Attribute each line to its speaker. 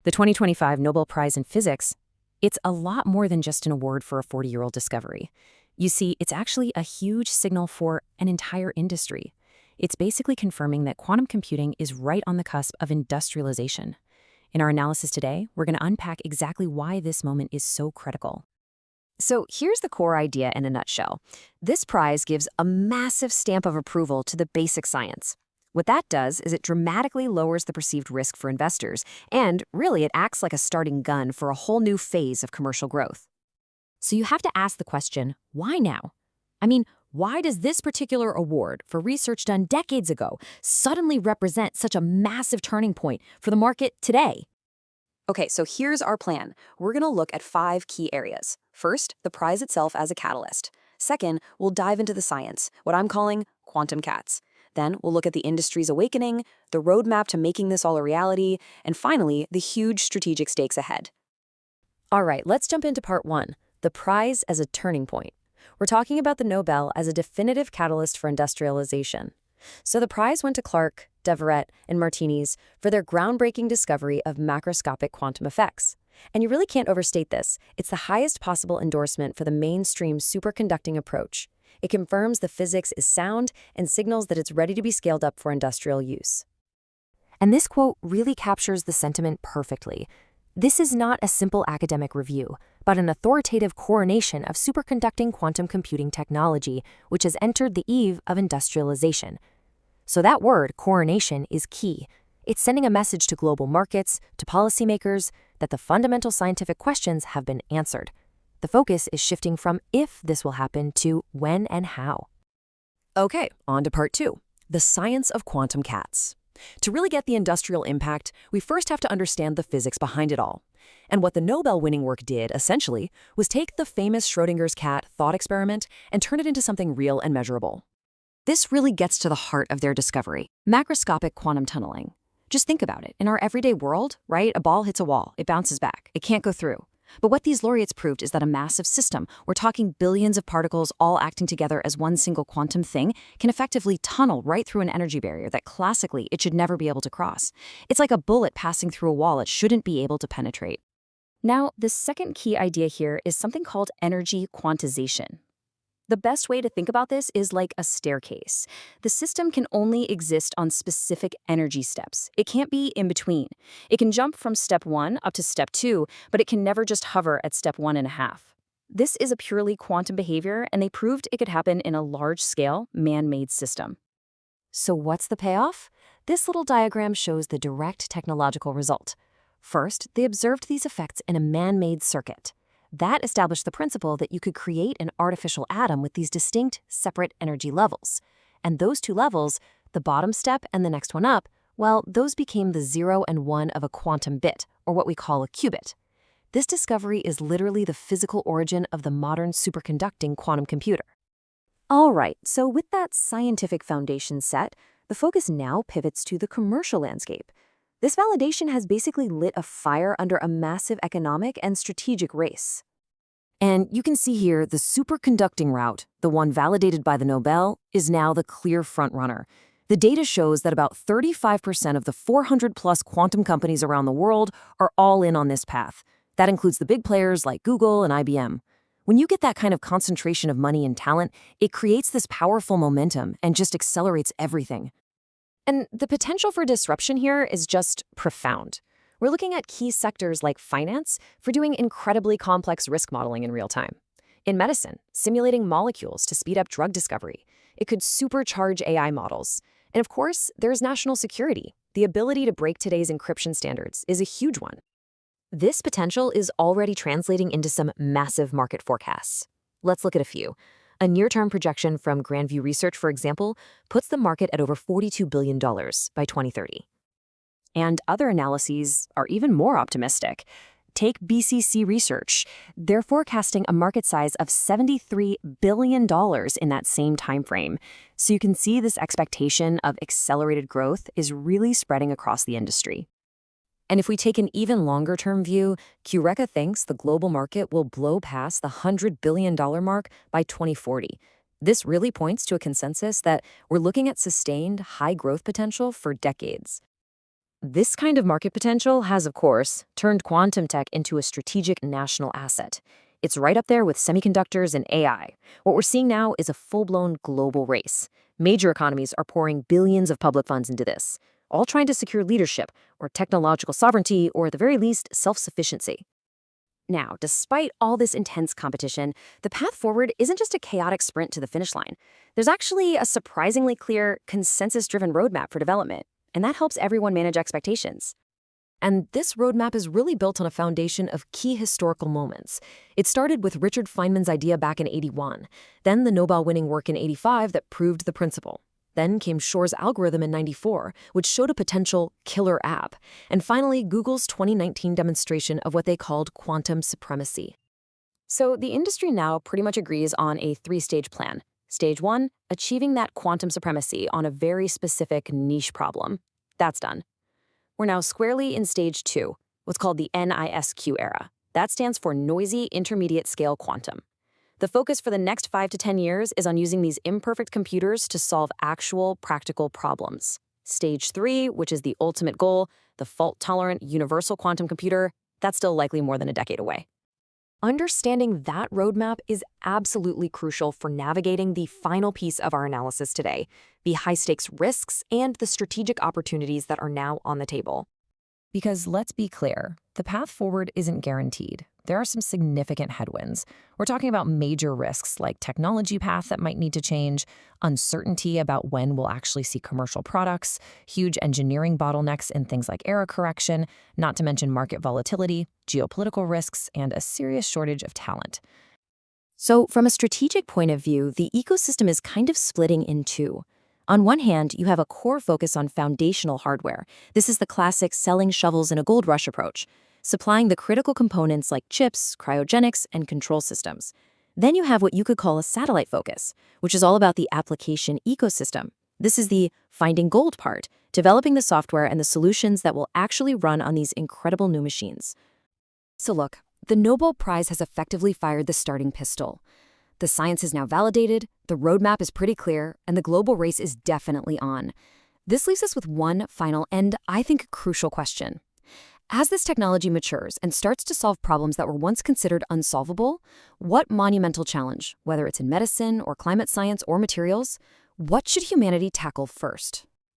Speaker 1: The 2025 Nobel Prize in Physics, it's a lot more than just an award for a 40-year-old discovery. You see, it's actually a huge signal for an entire industry. It's basically confirming that quantum computing is right on the cusp of industrialization. In our analysis today, we're going to unpack exactly why this moment is so critical. So here's the core idea in a nutshell. This prize gives a massive stamp of approval to the basic science. What that does is it dramatically lowers the perceived risk for investors, and really it acts like a starting gun for a whole new phase of commercial growth. So you have to ask the question, why now? I mean, why does this particular award for research done decades ago suddenly represent such a massive turning point for the market today? Okay, so here's our plan. We're going to look at 5 key areas. First, the prize itself as a catalyst. Second, we'll dive into the science, what I'm calling quantum cats. Then we'll look at the industry's awakening, the roadmap to making this all a reality, and finally, the huge strategic stakes ahead. All right, let's jump into part 1, the prize as a turning point. We're talking about the Nobel as a definitive catalyst for industrialization. So the prize went to Clark, Deverett, and Martinez for their groundbreaking discovery of macroscopic quantum effects. And you really can't overstate this. It's the highest possible endorsement for the mainstream superconducting approach. It confirms the physics is sound and signals that it's ready to be scaled up for industrial use. And this quote really captures the sentiment perfectly. This is not a simple academic review, but an authoritative coronation of superconducting quantum computing technology, which has entered the eve of industrialization. So that word, coronation, is key. It's sending a message to global markets, to policymakers, that the fundamental scientific questions have been answered. The focus is shifting from if this will happen to when and how. Okay, on to part 2, the science of quantum cats. To really get the industrial impact, we first have to understand the physics behind it all. And what the Nobel-winning work did, essentially, was take the famous Schrödinger's cat thought experiment and turn it into something real and measurable. This really gets to the heart of their discovery, macroscopic quantum tunneling. Just think about it. In our everyday world, right, a ball hits a wall, it bounces back, it can't go through. But what these laureates proved is that a massive system, we're talking billions of particles all acting together as one single quantum thing, can effectively tunnel right through an energy barrier that classically it should never be able to cross. It's like a bullet passing through a wall it shouldn't be able to penetrate. Now, the second key idea here is something called energy quantization. The best way to think about this is like a staircase. The system can only exist on specific energy steps. It can't be in between. It can jump from step 1 up to step 2, but it can never just hover at step 1.5. This is a purely quantum behavior, and they proved it could happen in a large-scale, man-made system. So what's the payoff? This little diagram shows the direct technological result. First, they observed these effects in a man-made circuit. That established the principle that you could create an artificial atom with these distinct, separate energy levels. And those 2 levels, the bottom step and the next one up, well, those became the 0 and 1 of a quantum bit, or what we call a qubit. This discovery is literally the physical origin of the modern superconducting quantum computer. All right, so with that scientific foundation set, the focus now pivots to the commercial landscape. This validation has basically lit a fire under a massive economic and strategic race. And you can see here the superconducting route, the one validated by the Nobel, is now the clear frontrunner. The data shows that about 35% of the 400-plus quantum companies around the world are all in on this path. That includes the big players like Google and IBM. When you get that kind of concentration of money and talent, it creates this powerful momentum and just accelerates everything. And the potential for disruption here is just profound. We're looking at key sectors like finance for doing incredibly complex risk modeling in real time. In medicine, simulating molecules to speed up drug discovery. It could supercharge AI models. And of course, there's national security. The ability to break today's encryption standards is a huge one. This potential is already translating into some massive market forecasts. Let's look at a few. A near-term projection from Grandview Research, for example, puts the market at over $42 billion by 2030. And other analyses are even more optimistic. Take BCC Research. They're forecasting a market size of $73 billion in that same time frame. So you can see this expectation of accelerated growth is really spreading across the industry. And if we take an even longer-term view, Qureka thinks the global market will blow past the $100 billion mark by 2040. This really points to a consensus that we're looking at sustained high growth potential for decades. This kind of market potential has, of course, turned quantum tech into a strategic national asset. It's right up there with semiconductors and AI. What we're seeing now is a full-blown global race. Major economies are pouring billions of public funds into this, all trying to secure leadership, or technological sovereignty, or at the very least, self-sufficiency. Now, despite all this intense competition, the path forward isn't just a chaotic sprint to the finish line. There's actually a surprisingly clear, consensus-driven roadmap for development, and that helps everyone manage expectations. And this roadmap is really built on a foundation of key historical moments. It started with Richard Feynman's idea back in '81, then the Nobel-winning work in '85 that proved the principle. Then came Shor's algorithm in '94, which showed a potential killer app. And finally, Google's 2019 demonstration of what they called quantum supremacy. So the industry now pretty much agrees on a three-stage plan. Stage 1, achieving that quantum supremacy on a very specific niche problem. That's done. We're now squarely in Stage 2, what's called the NISQ era. That stands for Noisy Intermediate Scale Quantum. The focus for the next 5 to 10 years is on using these imperfect computers to solve actual practical problems. Stage 3, which is the ultimate goal, the fault-tolerant universal quantum computer, that's still likely more than a decade away. Understanding that roadmap is absolutely crucial for navigating the final piece of our analysis today, the high-stakes risks and the strategic opportunities that are now on the table. Because let's be clear, the path forward isn't guaranteed. There are some significant headwinds. We're talking about major risks like technology path that might need to change, uncertainty about when we'll actually see commercial products, huge engineering bottlenecks in things like error correction, not to mention market volatility, geopolitical risks, and a serious shortage of talent. So from a strategic point of view, the ecosystem is kind of splitting in two. On one hand, you have a core focus on foundational hardware. This is the classic selling shovels in a gold rush approach, supplying the critical components like chips, cryogenics, and control systems. Then you have what you could call a satellite focus, which is all about the application ecosystem. This is the finding gold part, developing the software and the solutions that will actually run on these incredible new machines. So look, the Nobel Prize has effectively fired the starting pistol. The science is now validated, the roadmap is pretty clear, and the global race is definitely on. This leaves us with one final and, I think, crucial question. As this technology matures and starts to solve problems that were once considered unsolvable, what monumental challenge, whether it's in medicine or climate science or materials, what should humanity tackle first?